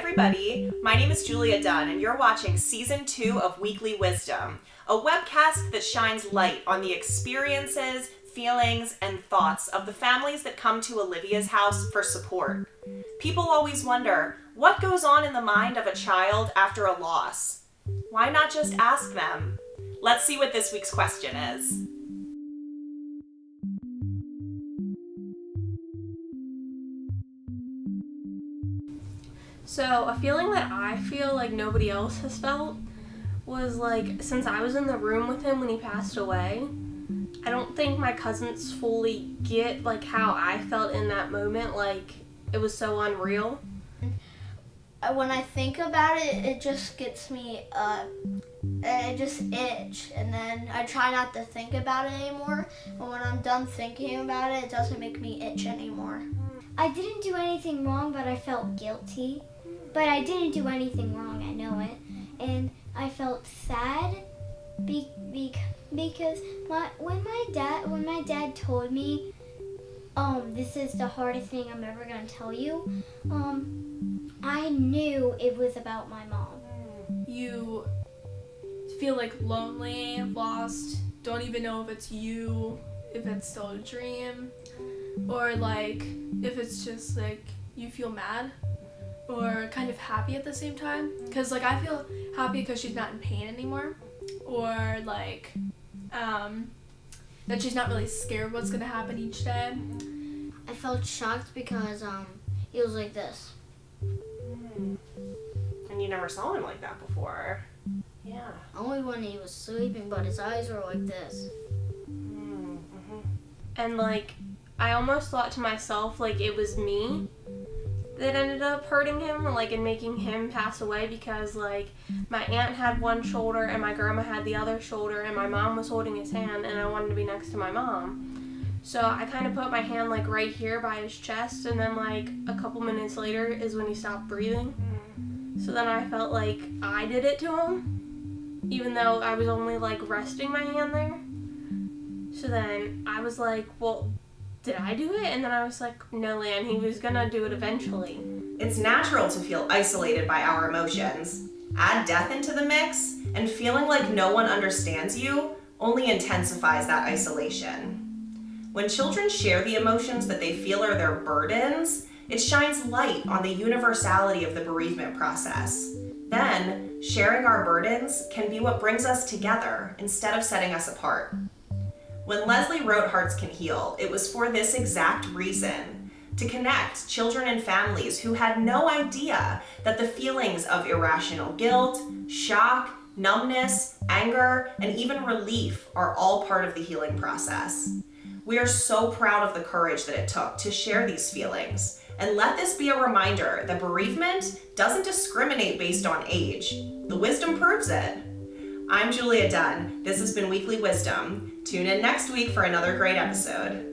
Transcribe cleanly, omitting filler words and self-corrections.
everybody, my name is Julia Dunn and you're watching Season 2 of Weekly Wisdom, a webcast that shines light on the experiences, feelings, and thoughts of the families that come to Olivia's house for support. People always wonder, what goes on in the mind of a child after a loss? Why not just ask them? Let's see what this week's question is. So a feeling that I feel like nobody else has felt was like, since I was in the room with him when he passed away, I don't think my cousins fully get like how I felt in that moment. Like, it was so unreal. When I think about it, it just gets me, it just itch, and then I try not to think about it anymore. But when I'm done thinking about it, it doesn't make me itch anymore. I didn't do anything wrong, but I felt guilty. But I didn't do anything wrong, I know it. And I felt sad because when my dad told me, this is the hardest thing I'm ever gonna tell you, I knew it was about my mom. You feel like lonely, lost, don't even know if it's you, if it's still a dream, or like if it's just like you feel mad or kind of happy at the same time. Because like I feel happy because she's not in pain anymore, or like that she's not really scared what's gonna happen each day. I felt shocked because he was like this. And you never saw him like that before. Yeah. Only when he was sleeping, but his eyes were like this. And like, I almost thought to myself like it was me that ended up hurting him, like, and making him pass away, because like my aunt had one shoulder and my grandma had the other shoulder and my mom was holding his hand and I wanted to be next to my mom. So I kind of put my hand like right here by his chest, and then like a couple minutes later is when he stopped breathing. So then I felt like I did it to him, even though I was only like resting my hand there. So then I was like, well, did I do it? And then I was like, no, Lan, he was gonna do it eventually. It's natural to feel isolated by our emotions. Add death into the mix, and feeling like no one understands you only intensifies that isolation. When children share the emotions that they feel are their burdens, it shines light on the universality of the bereavement process. Then, sharing our burdens can be what brings us together instead of setting us apart. When Leslie wrote Hearts Can Heal, it was for this exact reason: to connect children and families who had no idea that the feelings of irrational guilt, shock, numbness, anger, and even relief are all part of the healing process. We are so proud of the courage that it took to share these feelings, and let this be a reminder that bereavement doesn't discriminate based on age. The wisdom proves it. I'm Julia Dunn. This has been Weekly Wisdom. Tune in next week for another great episode.